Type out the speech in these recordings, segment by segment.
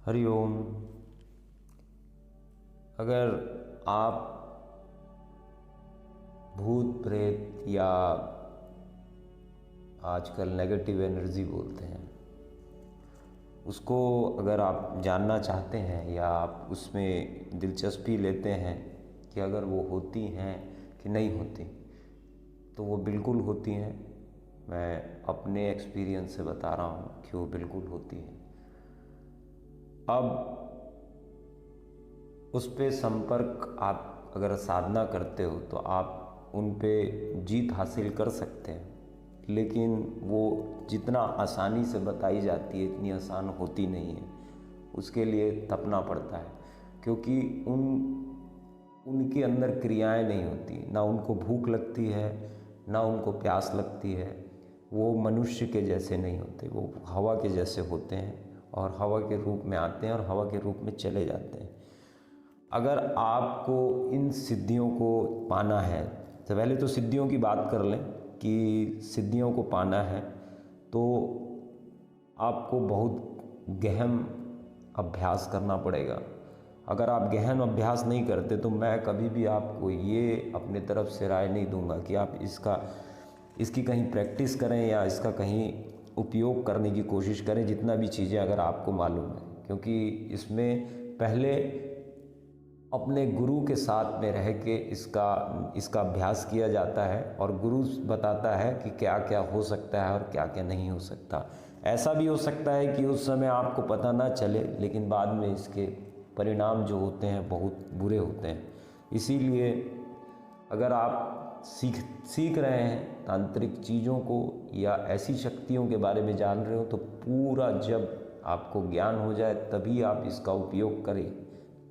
हरिओम। अगर आप भूत प्रेत या आजकल नेगेटिव एनर्जी बोलते हैं उसको अगर आप जानना चाहते हैं या आप उसमें दिलचस्पी लेते हैं कि अगर वो होती हैं कि नहीं होती, तो वो बिल्कुल होती हैं। मैं अपने एक्सपीरियंस से बता रहा हूँ कि वो बिल्कुल होती हैं। अब उस पे संपर्क आप अगर साधना करते हो तो आप उन पे जीत हासिल कर सकते हैं, लेकिन वो जितना आसानी से बताई जाती है इतनी आसान होती नहीं है। उसके लिए तपना पड़ता है, क्योंकि उनके अंदर क्रियाएं नहीं होती, ना उनको भूख लगती है ना उनको प्यास लगती है। वो मनुष्य के जैसे नहीं होते, वो हवा के जैसे होते हैं और हवा के रूप में आते हैं और हवा के रूप में चले जाते हैं। अगर आपको इन सिद्धियों को पाना है, तो पहले तो सिद्धियों की बात कर लें कि सिद्धियों को पाना है तो आपको बहुत गहन अभ्यास करना पड़ेगा। अगर आप गहन अभ्यास नहीं करते तो मैं कभी भी आपको ये अपने तरफ से राय नहीं दूंगा कि आप इसकी कहीं प्रैक्टिस करें या इसका कहीं उपयोग करने की कोशिश करें, जितना भी चीज़ें अगर आपको मालूम है, क्योंकि इसमें पहले अपने गुरु के साथ में रह के इसका अभ्यास किया जाता है और गुरु बताता है कि क्या क्या हो सकता है और क्या क्या नहीं हो सकता। ऐसा भी हो सकता है कि उस समय आपको पता ना चले, लेकिन बाद में इसके परिणाम जो होते हैं बहुत बुरे होते हैं। इसीलिए अगर आप सीख रहे हैं तांत्रिक चीज़ों को या ऐसी शक्तियों के बारे में जान रहे हो, तो पूरा जब आपको ज्ञान हो जाए तभी आप इसका उपयोग करें,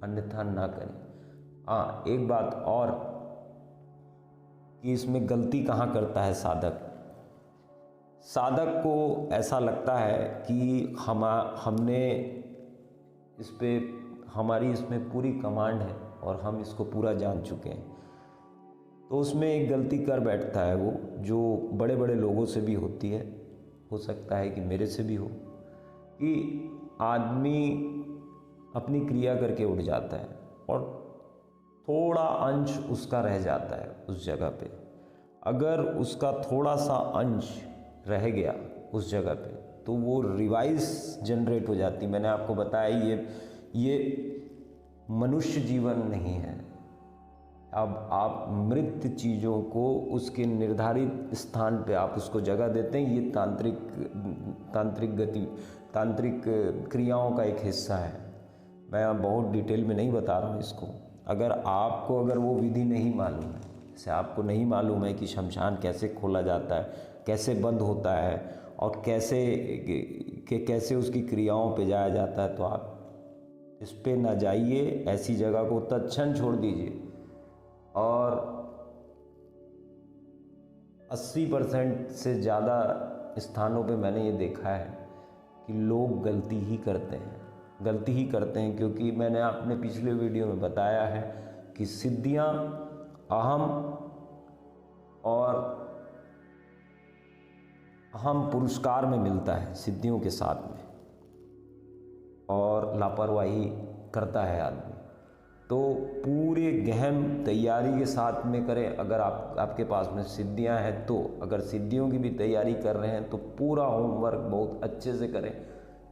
अन्यथा ना करें। हाँ, एक बात और कि इसमें गलती कहाँ करता है साधक को ऐसा लगता है कि हमने हमारी इसमें पूरी कमांड है और हम इसको पूरा जान चुके हैं। तो उसमें एक गलती कर बैठता है वो, जो बड़े बड़े लोगों से भी होती है, हो सकता है कि मेरे से भी हो, कि आदमी अपनी क्रिया करके उठ जाता है और थोड़ा अंश उसका रह जाता है उस जगह पे। अगर उसका थोड़ा सा अंश रह गया उस जगह पे तो वो रिवाइज जनरेट हो जाती। मैंने आपको बताया ये मनुष्य जीवन नहीं है। अब आप मृत चीज़ों को उसके निर्धारित स्थान पे आप उसको जगह देते हैं। ये तांत्रिक क्रियाओं का एक हिस्सा है। मैं बहुत डिटेल में नहीं बता रहा हूँ इसको। अगर वो विधि नहीं मालूम है, जैसे आपको नहीं मालूम है कि शमशान कैसे खोला जाता है, कैसे बंद होता है और कैसे उसकी क्रियाओं पे जाया जाता है, तो आप इस पे ना जाइए। ऐसी जगह को तत्क्षण छोड़ दीजिए। और 80% से ज़्यादा स्थानों पे मैंने ये देखा है कि लोग गलती ही करते हैं, क्योंकि मैंने अपने पिछले वीडियो में बताया है कि सिद्धियां अहम पुरस्कार में मिलता है सिद्धियों के साथ में, और लापरवाही करता है आदमी। तो पूरे गहन तैयारी के साथ में करें। अगर आपके पास में सिद्धियां हैं, तो अगर सिद्धियों की भी तैयारी कर रहे हैं तो पूरा होमवर्क बहुत अच्छे से करें,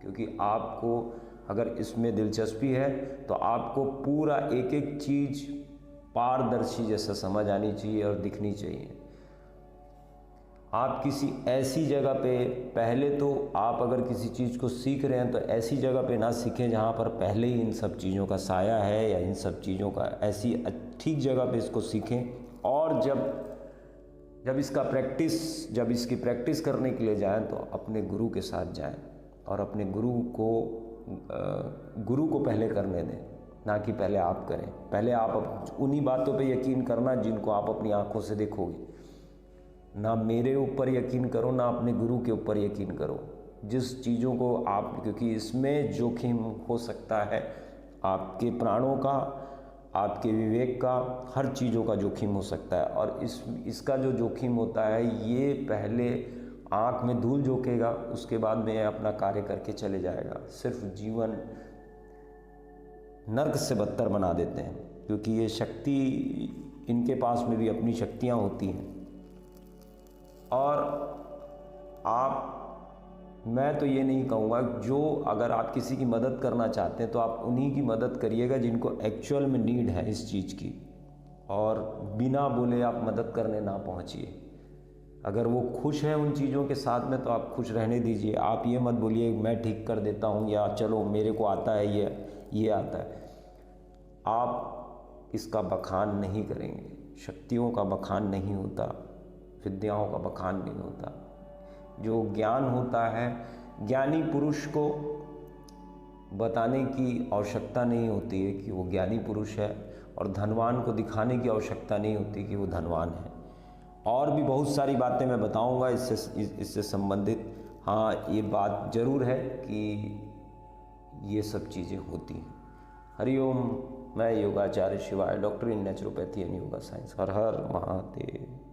क्योंकि आपको अगर इसमें दिलचस्पी है तो आपको पूरा एक एक चीज़ पारदर्शी जैसा समझ आनी चाहिए और दिखनी चाहिए। आप किसी ऐसी जगह पे, पहले तो आप अगर किसी चीज़ को सीख रहे हैं तो ऐसी जगह पे ना सीखें जहाँ पर पहले ही इन सब चीज़ों का साया है, या इन सब चीज़ों का ऐसी ठीक जगह पे इसको सीखें। और जब इसकी प्रैक्टिस करने के लिए जाएं तो अपने गुरु के साथ जाएं और अपने गुरु को पहले करने दें, ना कि पहले आप करें। पहले आप उन्हीं बातों पे यकीन करना जिनको आप अपनी आंखों से देखोगे। ना मेरे ऊपर यकीन करो, ना अपने गुरु के ऊपर यकीन करो। जिस चीज़ों को क्योंकि इसमें जोखिम हो सकता है, आपके प्राणों का, आपके विवेक का, हर चीज़ों का जोखिम हो सकता है। और इसका जो जोखिम होता है, ये पहले आँख में धूल झोंकेगा, उसके बाद में अपना कार्य करके चले जाएगा। सिर्फ जीवन नर्क से बदतर बना देते हैं, क्योंकि ये शक्ति, इनके पास में भी अपनी शक्तियाँ होती हैं। और मैं तो ये नहीं कहूँगा, जो अगर आप किसी की मदद करना चाहते हैं तो आप उन्हीं की मदद करिएगा जिनको एक्चुअल में नीड है इस चीज़ की, और बिना बोले आप मदद करने ना पहुँचिए। अगर वो खुश है उन चीज़ों के साथ में तो आप खुश रहने दीजिए। आप ये मत बोलिए मैं ठीक कर देता हूँ, या चलो मेरे को आता है, ये आता है। आप इसका बखान नहीं करेंगे, शक्तियों का बखान नहीं होता, विद्याओं का बखान नहीं होता। जो ज्ञान होता है, ज्ञानी पुरुष को बताने की आवश्यकता नहीं होती है कि वो ज्ञानी पुरुष है, और धनवान को दिखाने की आवश्यकता नहीं होती कि वो धनवान है। और भी बहुत सारी बातें मैं बताऊंगा इससे संबंधित। हाँ, ये बात ज़रूर है कि ये सब चीज़ें होती हैं। हरिओम। मैं योगाचार्य शिवाय, doctor in naturopathy and yoga science. Her her Mahadev.